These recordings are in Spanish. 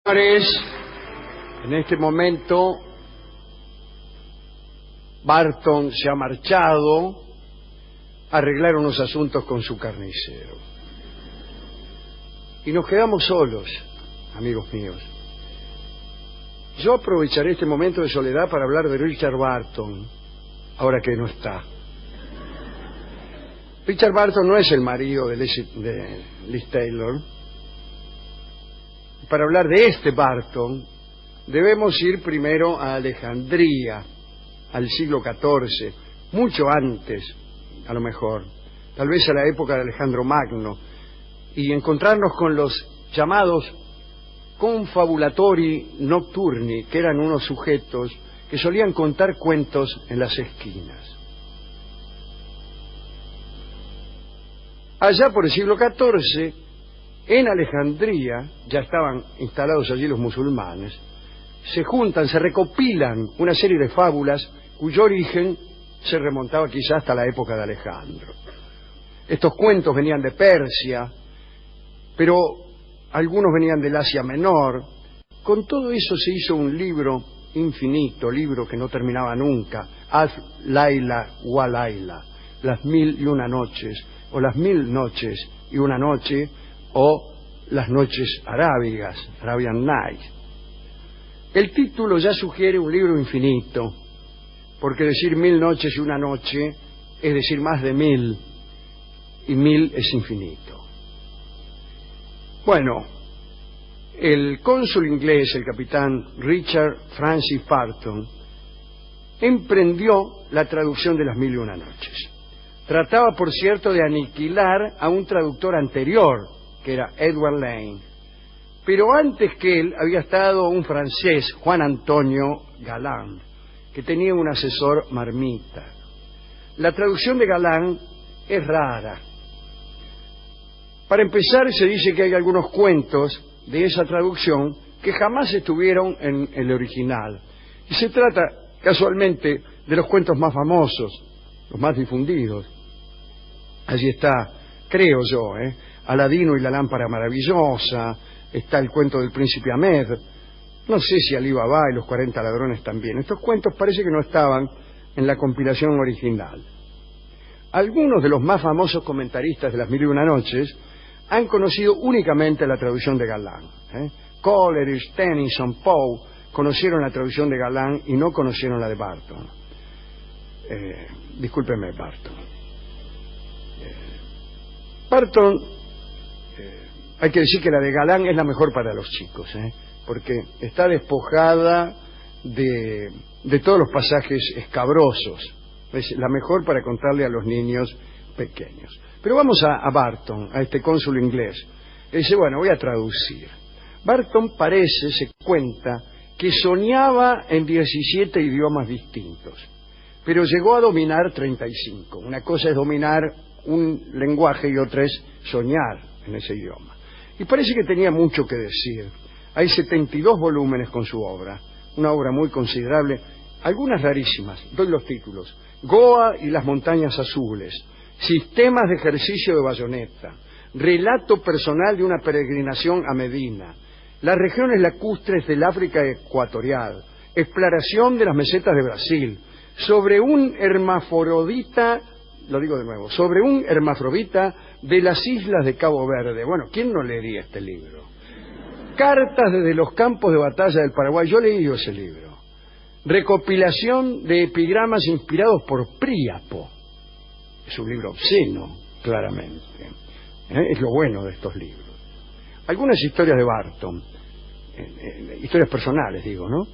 Señores, en este momento Barton se ha marchado a arreglar unos asuntos con su carnicero. Y nos quedamos solos, amigos míos. Yo aprovecharé este momento de soledad para hablar de Richard Barton, ahora que no está. Richard Barton no es el marido de Liz Taylor. Para hablar de este Barton, debemos ir primero a Alejandría, al siglo XIV, mucho antes, a lo mejor, tal vez a la época de Alejandro Magno, y encontrarnos con los llamados confabulatori nocturni, que eran unos sujetos que solían contar cuentos en las esquinas. Allá por el siglo XIV, en Alejandría, ya estaban instalados allí los musulmanes, se juntan, se recopilan una serie de fábulas cuyo origen se remontaba quizás hasta la época de Alejandro. Estos cuentos venían de Persia, pero algunos venían del Asia Menor. Con todo eso se hizo un libro infinito, libro que no terminaba nunca, Alf Laila wa Laila, las 1001 noches, o las 1000 noches y una noche, o las noches arábigas, Arabian Nights. El título ya sugiere un libro infinito, porque decir 1000 noches y una noche es decir más de 1000, y 1000 es infinito. Bueno, el cónsul inglés, el capitán Richard Francis Barton, emprendió la traducción de las 1001 noches. Trataba, por cierto, de aniquilar a un traductor anterior, que era Edward Lane, pero antes que él había estado un francés, Juan Antonio Galland, que tenía un asesor marmita. La traducción de Galland es rara. Para empezar, se dice que hay algunos cuentos de esa traducción que jamás estuvieron en el original, y se trata casualmente de los cuentos más famosos, los más difundidos. Allí está, creo yo, Aladino y la lámpara maravillosa, está el cuento del príncipe Ahmed, no sé si Ali Baba y los 40 ladrones también. Estos cuentos parece que no estaban en la compilación original. Algunos de los más famosos comentaristas de las 1001 noches han conocido únicamente la traducción de Galland. Coleridge, Tennyson, Poe conocieron la traducción de Galland y no conocieron la de Barton. Discúlpeme, Barton. Barton, hay que decir que la de Galland es la mejor para los chicos, porque está despojada de todos los pasajes escabrosos. Es la mejor para contarle a los niños pequeños. Pero vamos a Barton, a este cónsul inglés. Dice, bueno, voy a traducir. Barton parece, se cuenta, que soñaba en 17 idiomas distintos, pero llegó a dominar 35. Una cosa es dominar un lenguaje y otra es soñar en ese idioma. Y parece que tenía mucho que decir. Hay 72 volúmenes con su obra, una obra muy considerable, algunas rarísimas. Doy los títulos: Goa y las montañas azules, Sistemas de ejercicio de bayoneta, Relato personal de una peregrinación a Medina, Las regiones lacustres del África ecuatorial, Exploración de las mesetas de Brasil, Sobre un hermafrodita, lo digo de nuevo, Sobre un hermafrodita de las islas de Cabo Verde. Bueno, ¿quién no leería este libro? Cartas desde los campos de batalla del Paraguay. Yo leí ese libro. Recopilación de epigramas inspirados por Príapo. Es un libro obsceno, claramente. Es lo bueno de estos libros. Algunas historias de Barton, historias personales, digo, ¿no?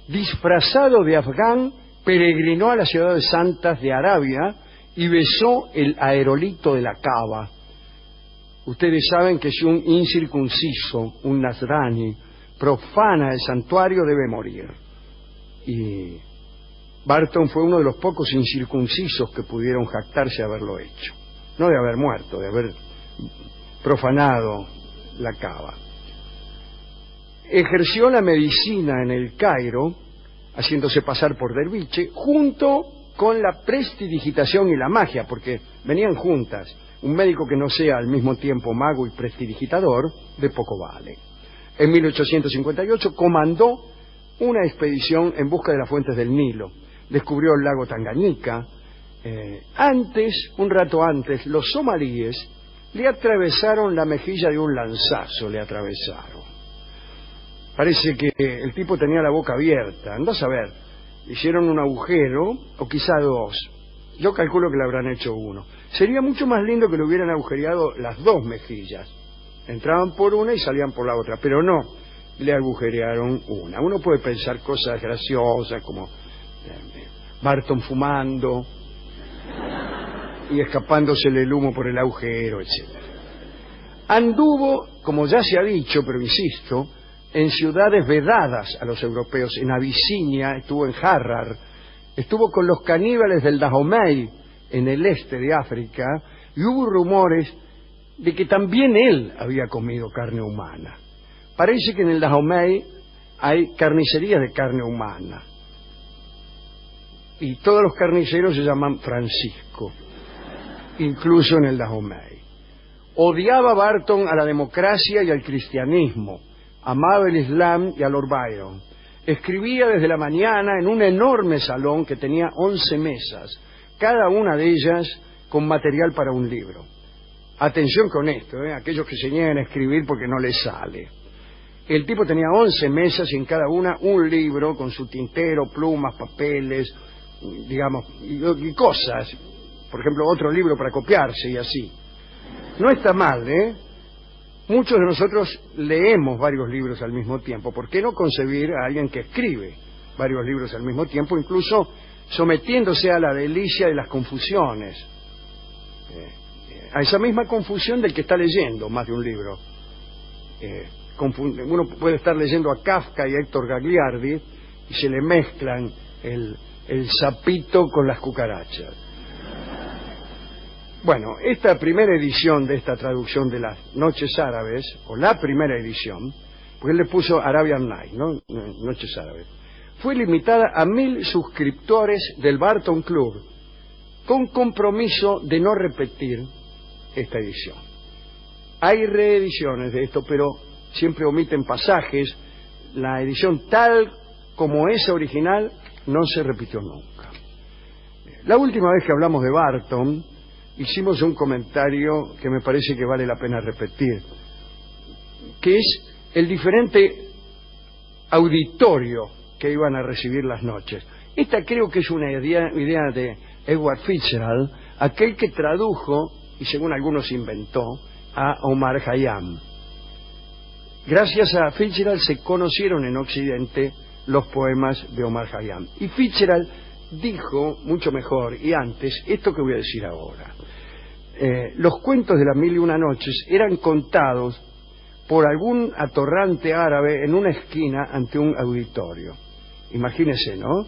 Disfrazado de afgán, peregrinó a las ciudades santas de Arabia y besó el aerolito de la Caba. Ustedes saben que si un incircunciso, un nazrani, profana el santuario, debe morir. Y Barton fue uno de los pocos incircuncisos que pudieron jactarse de haberlo hecho. No de haber muerto, de haber profanado la Caba. Ejerció la medicina en el Cairo, haciéndose pasar por derviche, junto con la prestidigitación y la magia, porque venían juntas. Un médico que no sea al mismo tiempo mago y prestidigitador, de poco vale. En 1858 comandó una expedición en busca de las fuentes del Nilo. Descubrió el lago Tangañika. Un rato antes, los somalíes le atravesaron la mejilla de un lanzazo, le atravesaron. Parece que el tipo tenía la boca abierta, andá a saber, hicieron un agujero, o quizá dos. Yo calculo que le habrán hecho uno. Sería mucho más lindo que le hubieran agujereado las dos mejillas. Entraban por una y salían por la otra, pero no, le agujerearon una. Uno puede pensar cosas graciosas como Barton fumando y escapándosele el humo por el agujero, etc. Anduvo, como ya se ha dicho, pero insisto, en ciudades vedadas a los europeos. En Abisinia, estuvo en Harrar, estuvo con los caníbales del Dahomey en el este de África, y hubo rumores de que también él había comido carne humana. Parece que en el Dahomey hay carnicerías de carne humana, y todos los carniceros se llaman Francisco, incluso en el Dahomey. Odiaba Barton a la democracia y al cristianismo, amaba el Islam y a Lord Byron. Escribía desde la mañana en un enorme salón que tenía 11 mesas, cada una de ellas con material para un libro. Atención con esto, aquellos que se niegan a escribir porque no les sale. El tipo tenía 11 mesas y en cada una un libro con su tintero, plumas, papeles, digamos, y cosas. Por ejemplo, otro libro para copiarse y así. No está mal, Muchos de nosotros leemos varios libros al mismo tiempo. ¿Por qué no concebir a alguien que escribe varios libros al mismo tiempo, incluso sometiéndose a la delicia de las confusiones? A esa misma confusión del que está leyendo más de un libro. Uno puede estar leyendo a Kafka y a Héctor Gagliardi y se le mezclan el sapito con las cucarachas. Bueno, esta primera edición de esta traducción de las Noches Árabes, o la primera edición, porque él le puso Arabian Night, ¿no? Noches Árabes, fue limitada a 1000 suscriptores del Barton Club, con compromiso de no repetir esta edición. Hay reediciones de esto, pero siempre omiten pasajes. La edición tal como esa original no se repitió nunca. La última vez que hablamos de Barton, hicimos un comentario que me parece que vale la pena repetir, que es el diferente auditorio que iban a recibir las noches. Esta creo que es una idea de Edward Fitzgerald, aquel que tradujo, y según algunos inventó, a Omar Khayyam. Gracias a Fitzgerald se conocieron en Occidente los poemas de Omar Khayyam. Y Fitzgerald dijo, mucho mejor y antes, esto que voy a decir ahora. Los cuentos de las 1001 noches eran contados por algún atorrante árabe en una esquina ante un auditorio. Imagínense, ¿no?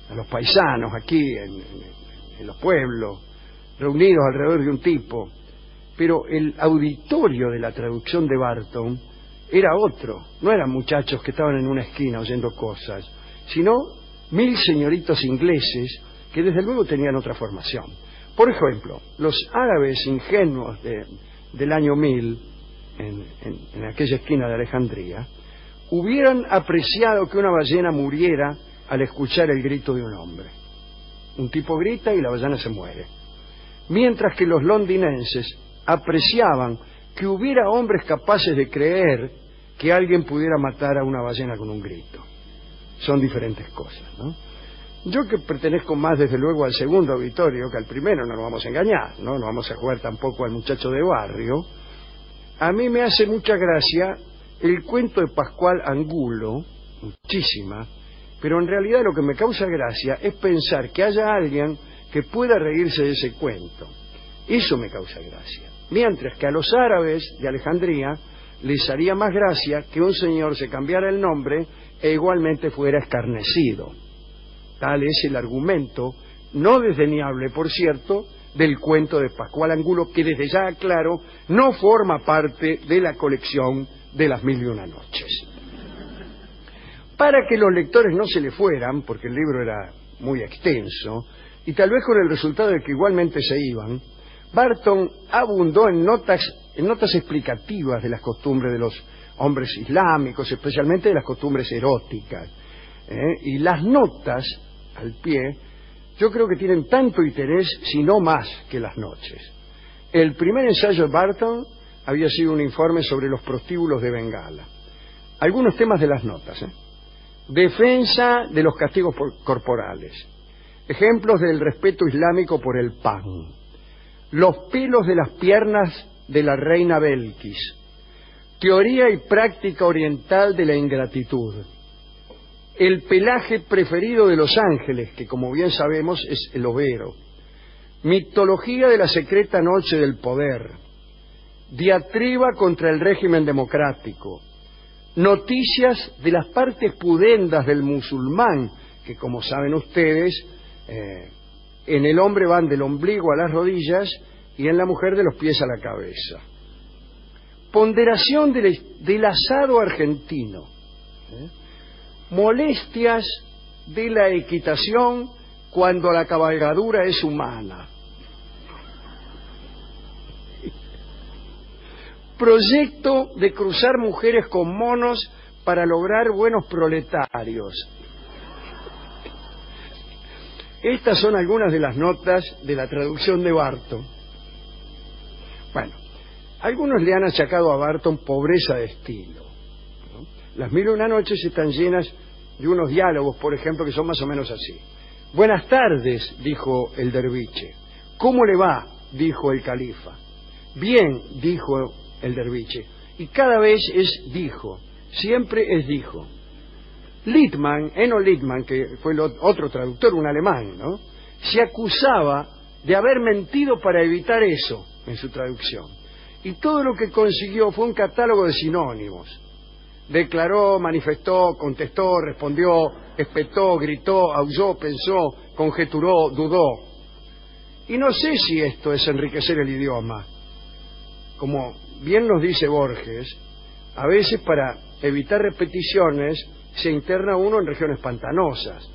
A los paisanos aquí en los pueblos, reunidos alrededor de un tipo. Pero el auditorio de la traducción de Barton era otro. No eran muchachos que estaban en una esquina oyendo cosas, sino 1000 señoritos ingleses que desde luego tenían otra formación. Por ejemplo, los árabes ingenuos del año 1000, en aquella esquina de Alejandría, hubieran apreciado que una ballena muriera al escuchar el grito de un hombre. Un tipo grita y la ballena se muere. Mientras que los londinenses apreciaban que hubiera hombres capaces de creer que alguien pudiera matar a una ballena con un grito. Son diferentes cosas, ¿no? Yo, que pertenezco más desde luego al segundo auditorio que al primero, no nos vamos a engañar, ¿no? No vamos a jugar tampoco al muchacho de barrio. A mí me hace mucha gracia el cuento de Pascual Angulo, muchísima, pero en realidad lo que me causa gracia es pensar que haya alguien que pueda reírse de ese cuento. Eso me causa gracia. Mientras que a los árabes de Alejandría les haría más gracia que un señor se cambiara el nombre e igualmente fuera escarnecido. Tal es el argumento, no desdeñable, por cierto, del cuento de Pascual Angulo, que desde ya aclaro, no forma parte de la colección de las 1001 noches. Para que los lectores no se le fueran, porque el libro era muy extenso, y tal vez con el resultado de que igualmente se iban, Barton abundó en notas explicativas de las costumbres de los hombres islámicos, especialmente de las costumbres eróticas. Y las notas al pie, yo creo que tienen tanto interés, si no más, que las noches. El primer ensayo de Barton había sido un informe sobre los prostíbulos de Bengala. Algunos temas de las notas. Defensa de los castigos corporales. Ejemplos del respeto islámico por el pan. Los pelos de las piernas de la reina Belkis. Teoría y práctica oriental de la ingratitud. El pelaje preferido de los ángeles, que como bien sabemos es el overo. Mitología de la secreta noche del poder. Diatriba contra el régimen democrático. Noticias de las partes pudendas del musulmán, que como saben ustedes, en el hombre van del ombligo a las rodillas y en la mujer de los pies a la cabeza. Ponderación del asado argentino. Molestias de la equitación cuando la cabalgadura es humana. Proyecto de cruzar mujeres con monos para lograr buenos proletarios. Estas son algunas de las notas de la traducción de Barton. Bueno, algunos le han achacado a Barton pobreza de estilo, ¿no? Las 1001 noches están llenas de unos diálogos, por ejemplo, que son más o menos así. Buenas tardes, dijo el derviche. ¿Cómo le va?, dijo el califa. Bien, dijo el derviche. Y cada vez es dijo, siempre es dijo. Littmann, Eno Littmann, que fue el otro traductor, un alemán, ¿no?, se acusaba de haber mentido para evitar eso en su traducción. Y todo lo que consiguió fue un catálogo de sinónimos. Declaró, manifestó, contestó, respondió, espetó, gritó, aulló, pensó, conjeturó, dudó. Y no sé si esto es enriquecer el idioma. Como bien nos dice Borges, a veces para evitar repeticiones se interna uno en regiones pantanosas.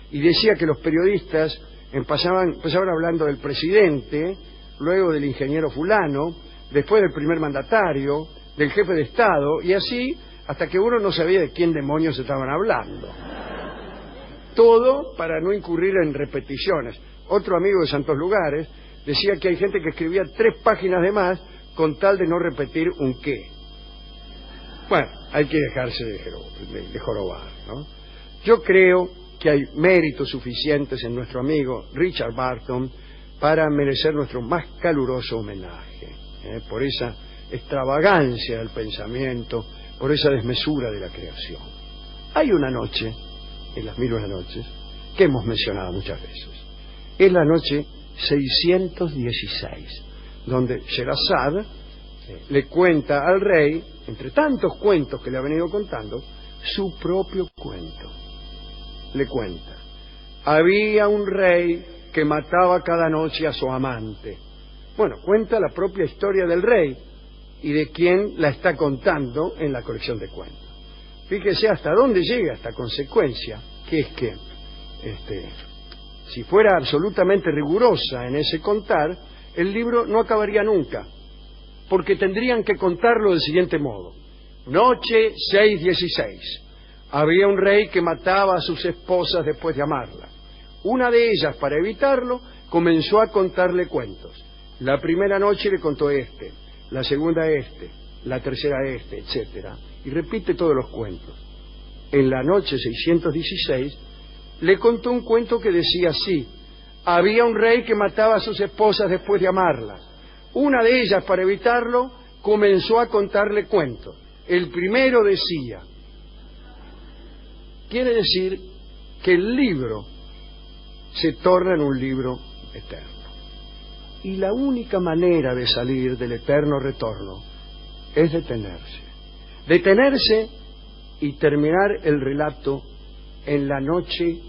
Y decía que los periodistas empezaban hablando del presidente, luego del ingeniero fulano, después del primer mandatario, del jefe de Estado, y así hasta que uno no sabía de quién demonios estaban hablando. Todo para no incurrir en repeticiones. Otro amigo de Santos Lugares decía que hay gente que escribía 3 páginas de más con tal de no repetir un qué. Bueno, hay que dejarse de jorobar, ¿no? Yo creo que hay méritos suficientes en nuestro amigo Richard Barton para merecer nuestro más caluroso homenaje, por esa extravagancia del pensamiento, por esa desmesura de la creación. Hay una noche, en las 1001 noches, que hemos mencionado muchas veces. Es la noche 616, donde Sherazad le cuenta al rey, entre tantos cuentos que le ha venido contando, su propio cuento. Le cuenta: había un rey que mataba cada noche a su amante. Bueno, cuenta la propia historia del rey y de quién la está contando en la colección de cuentos. Fíjese hasta dónde llega esta consecuencia, que es que si fuera absolutamente rigurosa en ese contar, el libro no acabaría nunca, porque tendrían que contarlo del siguiente modo: noche 616. Había un rey que mataba a sus esposas después de amarlas. Una de ellas, para evitarlo, comenzó a contarle cuentos. La primera noche le contó este, la segunda la tercera etcétera, y repite todos los cuentos. En la noche 616 le contó un cuento que decía así: había un rey que mataba a sus esposas después de amarlas. Una de ellas, para evitarlo, comenzó a contarle cuentos. El primero decía. Quiere decir que el libro se torna en un libro eterno. Y la única manera de salir del eterno retorno es detenerse. Detenerse y terminar el relato en la noche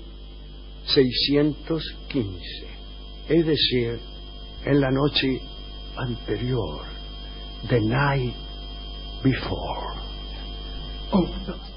615. Es decir, en la noche anterior. The night before. Oh, no.